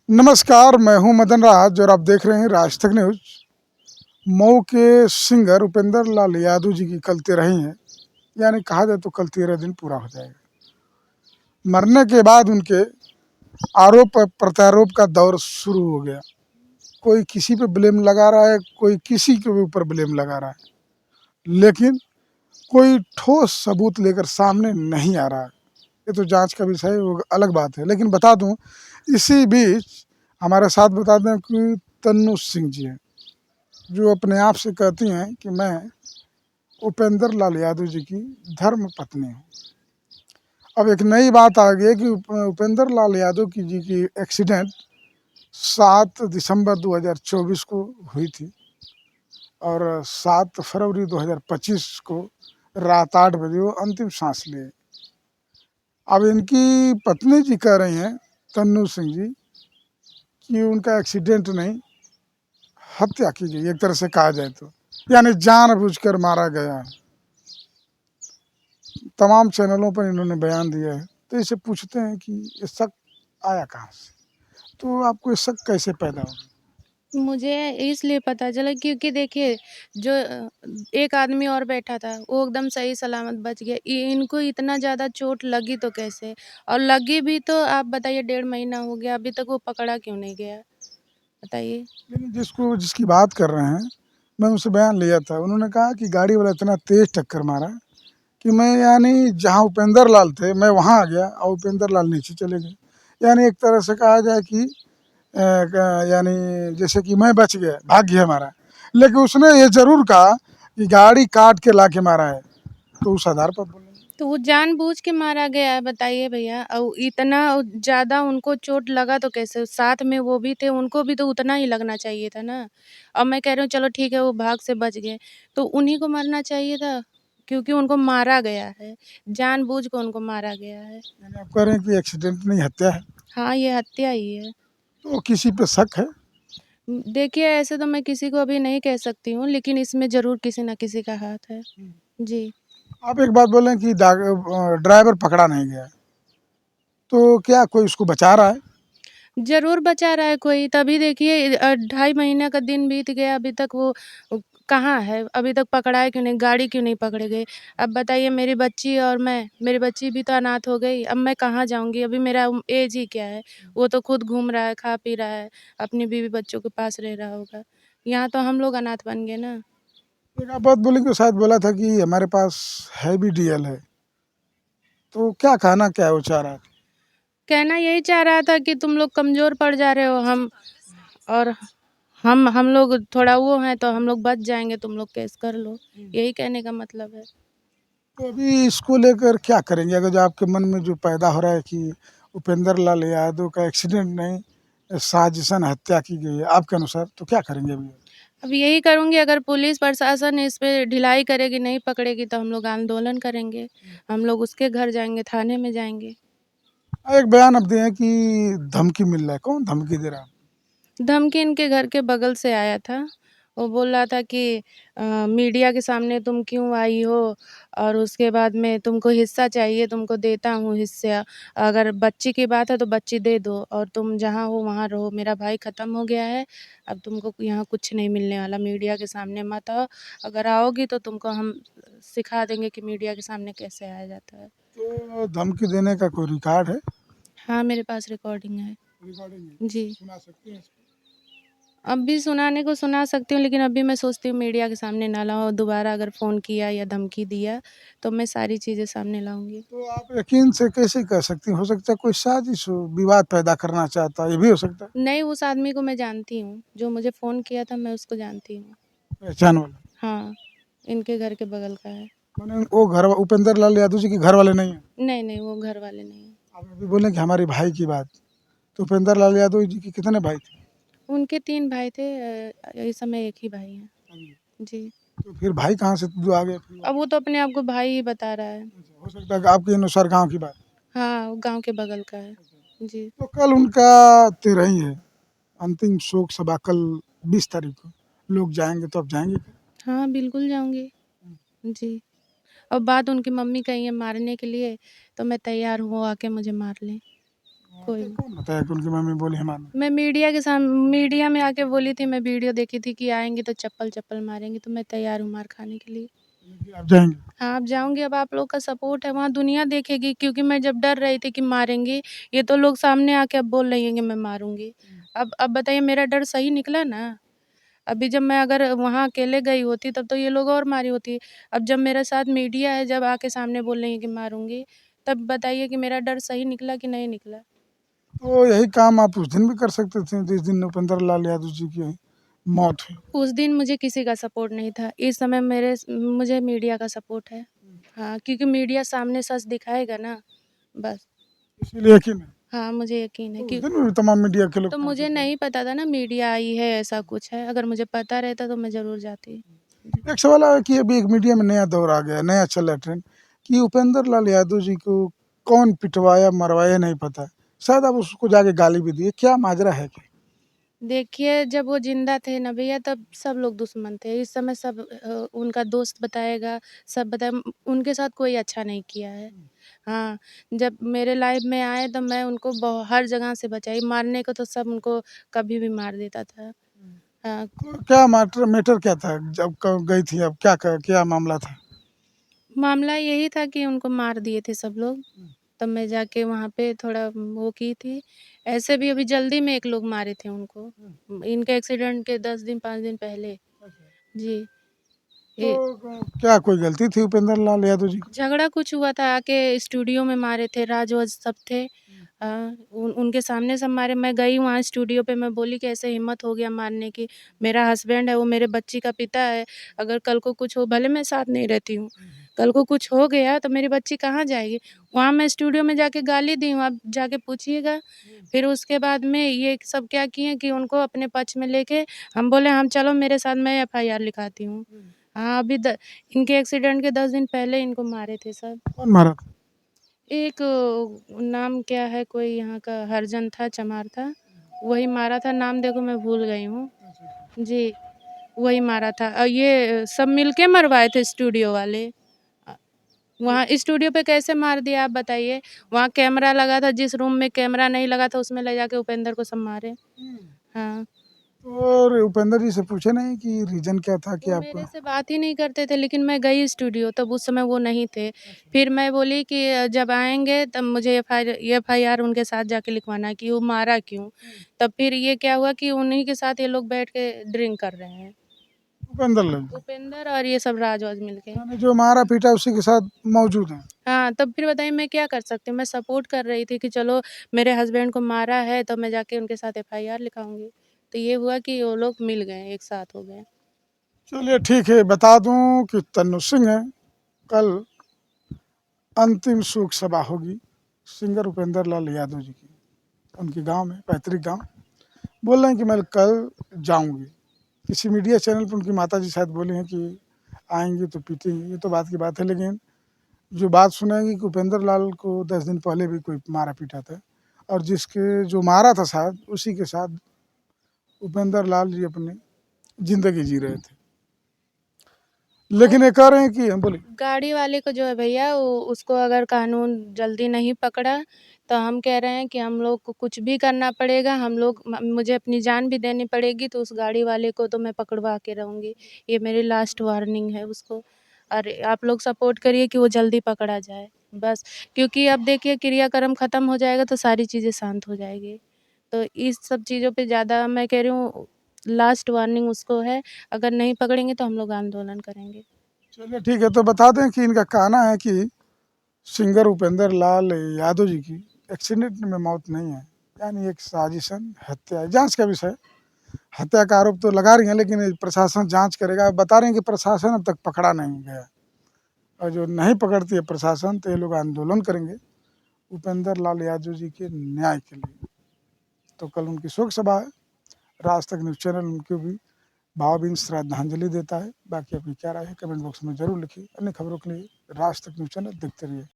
नमस्कार, मैं हूं मदन राज और आप देख रहे हैं राज तक न्यूज। मऊ के सिंगर उपेंद्र लाल यादव जी की कल 13 है, यानी कहा जाए तो कल 13 दिन पूरा हो जाएगा। मरने के बाद उनके आरोप प्रत्यारोप का दौर शुरू हो गया। कोई किसी पे ब्लेम लगा रहा है, कोई किसी के ऊपर ब्लेम लगा रहा है, लेकिन कोई ठोस सबूत लेकर सामने नहीं आ रहा है। ये तो जांच का विषय है, वो अलग बात है। लेकिन बता दूं, इसी बीच हमारे साथ बता दें कि तन्नू सिंह जी हैं, जो अपने आप से कहती हैं कि मैं उपेंद्र लाल यादव जी की धर्म पत्नी हूँ। अब एक नई बात आ गई है कि उपेंद्र लाल यादव जी की एक्सीडेंट 7 दिसंबर 2024 को हुई थी और 7 फरवरी 2025 को रात 8 बजे वो अंतिम सांस लिए। अब इनकी पत्नी जी कह रही हैं, तन्नू सिंह जी, कि उनका एक्सीडेंट नहीं, हत्या की गई, एक तरह से कहा जाए तो, यानी जानबूझकर मारा गया है। तमाम चैनलों पर इन्होंने बयान दिया है। तो इसे पूछते हैं कि ये शक आया कहाँ से, तो आपको ये शक कैसे पैदा हुआ? मुझे इसलिए पता चला क्योंकि देखिए जो एक आदमी और बैठा था वो एकदम सही सलामत बच गया। इनको इतना ज़्यादा चोट लगी तो कैसे, और लगी भी तो आप बताइए 1.5 महीना हो गया, अभी तक वो पकड़ा क्यों नहीं गया, बताइए। लेकिन जिसकी बात कर रहे हैं, मैं उनसे बयान लिया था। उन्होंने कहा कि गाड़ी वाला इतना तेज टक्कर मारा कि मैं, यानी जहाँ उपेंद्र लाल थे मैं वहाँ आ गया और उपेंद्र लाल नीचे चले गए। यानी एक तरह से कहा जाए कि यानी जैसे कि मैं बच गया, भाग्य हमारा। लेकिन उसने ये जरूर कहा कि गाड़ी काट के ला के मारा है, तो उस आधार पर बोले। तो वो जानबूझ के मारा गया है, बताइए भैया। और इतना ज़्यादा उनको चोट लगा तो कैसे, साथ में वो भी थे, उनको भी तो उतना ही लगना चाहिए था ना। और मैं कह रही हूँ चलो ठीक है वो भाग से बच गए, तो उन्हीं को मरना चाहिए था, क्योंकि उनको मारा गया है, जानबूझ के उनको मारा गया है। यानी आप कह रहे हैं कि एक्सीडेंट नहीं, हत्या है? हाँ, ये हत्या ही है। तो किसी पे शक है? देखिए ऐसे तो मैं किसी को अभी नहीं कह सकती हूँ, लेकिन इसमें ज़रूर किसी न किसी का हाथ है। जी। आप एक बात बोलें कि ड्राइवर पकड़ा नहीं गया, तो क्या कोई उसको बचा रहा है? ज़रूर बचा रहा है कोई, तभी देखिए 2.5 महीने का दिन बीत गया, अभी तक वो कहाँ है? अभी तक पकड़ाए क्यों नहीं? गाड़ी क्यों नहीं पकड़े गए? अब बताइए मेरी बच्ची और मैं, मेरी बच्ची भी तो अनाथ हो गई, अब मैं कहाँ जाऊँगी? अभी मेरा एज ही क्या है? वो तो खुद घूम रहा है, खा पी रहा है, अपनी बीवी बच्चों के पास रह रहा होगा। यहाँ तो हम लोग अनाथ बन गए ना। एक आप बात बोली कि शायद बोला था कि हमारे पास है भी डीएल है, तो क्या कहना क्या है वो चाह रहा है? कहना यही चाह रहा था कि तुम लोग कमज़ोर पड़ जा रहे हो, और हम लोग थोड़ा वो हैं तो हम लोग बच जाएँगे, तुम लोग केस कर लो, यही कहने का मतलब है। तो अभी इसको लेकर क्या करेंगे? अगर जो आपके मन में जो पैदा हो रहा है कि उपेंद्र लाल यादव का एक्सीडेंट नहीं, साजिशन हत्या की गई है, आपके अनुसार, तो क्या करेंगे अभी? अब यही करूँगी, अगर पुलिस प्रशासन इस पे ढिलाई करेगी, नहीं पकड़ेगी, तो हम लोग आंदोलन करेंगे। हम लोग उसके घर जाएँगे, थाने में जाएँगे। एक बयान अब दिए कि धमकी मिल रहा है, कौन धमकी दे रहा है? धमकी इनके घर के बगल से आया था। वो बोल रहा था कि मीडिया के सामने तुम क्यों आई हो, और उसके बाद में तुमको हिस्सा चाहिए, तुमको देता हूँ हिस्सा। अगर बच्ची की बात है तो बच्ची दे दो, और तुम जहाँ हो वहाँ रहो, मेरा भाई ख़त्म हो गया है, अब तुमको यहाँ कुछ नहीं मिलने वाला, मीडिया के सामने मत आओ। अगर आओगी तो तुमको हम सिखा देंगे कि मीडिया के सामने कैसे आया जाता है। तो धमकी देने का कोई रिकॉर्ड है? हाँ, मेरे पास रिकॉर्डिंग है। रिकॉर्डिंग है, जी। सुना सकते हैं इसको? अभी सुनाने को सुना सकती हूँ, लेकिन अभी मैं सोचती हूँ मीडिया के सामने ना लाऊँ, और दोबारा अगर फ़ोन किया या धमकी दिया, तो मैं सारी चीज़ें सामने लाऊँगी। तो आप यकीन से कैसे कह सकती हैं? हो सकता है कोई साजिश हो, विवाद पैदा करना चाहता है, ये भी हो सकता है। नहीं, उस आदमी को मैं जानती हूँ, जो मुझे फ़ोन किया था, मैं उसको जानती हूँ। पहचान वाला? हाँ, इनके घर के बगल का है। माने वो उपेंद्र लाल यादव जी के घर वाले नहीं है? नहीं, नहीं, वो घर वाले नहीं हैं। आप अभी बोले कि हमारे भाई की बात, तो उपेंद्र लाल यादव जी के कितने भाई थे? उनके 3 भाई थे, इस समय 1 ही भाई हैं। अभी जी। तो फिर भाई कहाँ से जो आ गए फिर अब वापस? वो तो अपने आप को भाई ही बता रहा है। अच्छा, हो सकता है कि आपके अनुसार गांव की बात। हाँ, वो गाँव के बगल का है। जी। तो कल उनका 13 ही है, अंतिम शोक सभा कल 20 तारीख को लोग जाएंगे, तो आप जाएंगे क्या? हाँ, बिल्कुल जाऊँगी। जी। और बात उनकी मम्मी कही है मारने के लिए, तो मैं तैयार हूँ, वो आके मुझे मार लें। कोई क्या कौन बताया कि उनकी मम्मी बोली है मारना? मैं मीडिया में आके बोली थी, मैं वीडियो देखी थी कि आएँगे तो चप्पल मारेंगे, तो मैं तैयार हूँ मार खाने के लिए। कि आप जाएँगे? हाँ, अब जाऊँगी, अब आप लोग का सपोर्ट है, वहाँ दुनिया देखेगी, क्योंकि मैं जब डर रही थी कि मारेंगे, ये तो लोग सामने आके अब बोल रही हैं कि मैं मारूँगी। अब बताइए, मेरा डर सही निकला ना? अभी जब मैं अगर वहाँ अकेले गई होती तब तो ये लोग और मारी होती। अब जब मेरे साथ मीडिया है, जब आके सामने बोल रही है कि मारूँगी, तब बताइए कि मेरा डर सही निकला कि नहीं निकला? तो यही काम आप उस दिन भी कर सकते थे जिस दिन उपेंद्र लाल यादव जी की मौत हुई। उस दिन मुझे किसी का सपोर्ट नहीं था, इस समय मुझे मीडिया का सपोर्ट है। हाँ, क्योंकि मीडिया सामने सच दिखाएगा ना, बस। इसीलिए यकीन है। हाँ, मुझे यकीन है तो उस कि दिन भी तमाम मीडिया के लोग तो पहुँचे मुझे थे। नहीं पता था ना मीडिया आई है, ऐसा कुछ है, अगर मुझे पता रहता तो मैं ज़रूर जाती। जी। एक सवाल है कि अभी एक मीडिया में नया दौर आ गया, नया चल रहा है ट्रेंड कि उपेंद्र लाल यादव जी को कौन पिटवाया, मरवाया नहीं पता। शायद आप उसको जाके गाली भी दिए, क्या माजरा है क्या? देखिए, जब वो ज़िंदा थे ना भैया, तब सब लोग दुश्मन थे। इस समय सब उनका दोस्त बताएगा, सब उनके साथ कोई अच्छा नहीं किया है। हाँ, जब मेरे लाइफ़ में आए तो मैं उनको हर जगह से बचाई, मारने को तो सब उनको कभी भी मार देता था। हाँ, तो क्या मैटर मैटर क्या था जब गई थी, अब क्या मामला था? मामला यही था कि उनको मार दिए थे सब लोग, तब मैं जाके वहाँ पे थोड़ा वो की थी। ऐसे भी अभी जल्दी में एक लोग मारे थे उनको, इनके एक्सीडेंट के 10 दिन 5 दिन पहले। जी, तो ये क्या कोई गलती थी उपेंद्र लाल यादव जी की? झगड़ा कुछ हुआ था, आके स्टूडियो में मारे थे, राज-वाज सब थे। उनके सामने सब मारे। मैं गई वहाँ स्टूडियो पे, मैं बोली कि ऐसे हिम्मत हो गया मारने की। मेरा हस्बैंड है, वो मेरे बच्ची का पिता है, अगर कल को कुछ हो, भले मैं साथ नहीं रहती हूँ, कल को कुछ हो गया तो मेरी बच्ची कहाँ जाएगी? वहाँ मैं स्टूडियो में जाके गाली दी हूँ, आप जाके पूछिएगा। फिर उसके बाद में ये सब क्या किए कि उनको अपने पक्ष में लेके हम बोले, हम चलो मेरे साथ, मैं एफआईआर लिखाती हूँ। हाँ, अभी इनके एक्सीडेंट के 10 दिन पहले इनको मारे थे सब। कौन मारा था? एक नाम क्या है, कोई यहाँ का हरिजन था, चमार था, वही मारा था, नाम देखो मैं भूल गई हूँ। जी, वही मारा था। ये सब मिलके मरवाए थे स्टूडियो वाले। अ, वहाँ स्टूडियो पे कैसे मार दिया आप बताइए? वहाँ कैमरा लगा था, जिस रूम में कैमरा नहीं लगा था उसमें ले जाके उपेंद्र को सब मारे। हाँ। और उपेंद्र जी से पूछे नहीं कि रीज़न क्या था कि वो आपको? मेरे से बात ही नहीं करते थे, लेकिन मैं गई स्टूडियो, तब उस समय वो नहीं थे। फिर मैं बोली कि जब आएँगे तब मुझे एफआईआर उनके साथ जाके लिखवाना है कि वो मारा क्यों? तब फिर ये क्या हुआ कि उन्हीं के साथ ये लोग बैठ के ड्रिंक कर रहे हैं, उपेंद्र लाल जी, उपेंद्र और ये सब राज-वाज मिलके। यानी जो मारा पीटा उसी के साथ मौजूद हैं। हाँ, तब फिर बताइए मैं क्या कर सकती हूँ? मैं सपोर्ट कर रही थी कि चलो मेरे हस्बैंड को मारा है तो मैं जाके उनके साथ एफआईआर लिखाऊँगी। तो ये हुआ कि वो लोग मिल गए, एक साथ हो गए। चलिए ठीक है, बता दूं कि तन्नू सिंह है, कल अंतिम शोक सभा होगी सिंगर उपेंद्र लाल यादव जी की, उनके गांव में, पैतृक गांव। बोल रहे हैं कि मैं कल जाऊंगी। किसी मीडिया चैनल पर उनकी माता जी शायद बोली हैं कि आएंगी तो पीटेंगी, ये तो बात की बात है, लेकिन जो बात सुनाएंगी कि उपेंद्र लाल को 10 दिन पहले भी कोई मारा पीटा था, और जिसके जो मारा था शायद उसी के साथ उपेंद्र लाल जी अपनी ज़िंदगी जी रहे थे। वो लेकिन ये कह रहे हैं कि हम बोले गाड़ी वाले को जो है भैया, वो उसको अगर कानून जल्दी नहीं पकड़ा तो हम कह रहे हैं कि हम लोग को कुछ भी करना पड़ेगा, हम लोग मुझे अपनी जान भी देनी पड़ेगी, तो उस गाड़ी वाले को तो मैं पकड़वा के रहूँगी। ये मेरी लास्ट वार्निंग है उसको। और आप लोग सपोर्ट करिए कि वो जल्दी पकड़ा जाए, बस। क्योंकि अब देखिए क्रियाक्रम ख़त्म हो जाएगा तो सारी चीज़ें शांत हो जाएगी। तो इस सब चीज़ों पे ज़्यादा मैं कह रही हूँ, लास्ट वार्निंग उसको है, अगर नहीं पकड़ेंगे तो हम लोग आंदोलन करेंगे। चलिए ठीक है, तो बता दें कि इनका कहना है कि सिंगर उपेंद्र लाल यादव जी की एक्सीडेंट में मौत नहीं है, यानी एक साजिशन हत्या है, जांच का विषय। हत्या का आरोप तो लगा रही हैं, लेकिन ये प्रशासन जांच करेगा। बता रहे हैं कि प्रशासन अब तक पकड़ा नहीं गया, और जो नहीं पकड़ती है प्रशासन तो ये लोग आंदोलन करेंगे उपेंद्र लाल यादव जी के न्याय के लिए। तो कल उनकी शोक सभा है। राज तक न्यूज़ चैनल उनको भी भावभीनी श्रद्धांजलि देता है। बाकी अपनी क्या राय है कमेंट बॉक्स में जरूर लिखिए। अन्य खबरों के लिए राज तक न्यूज़ चैनल देखते रहिए।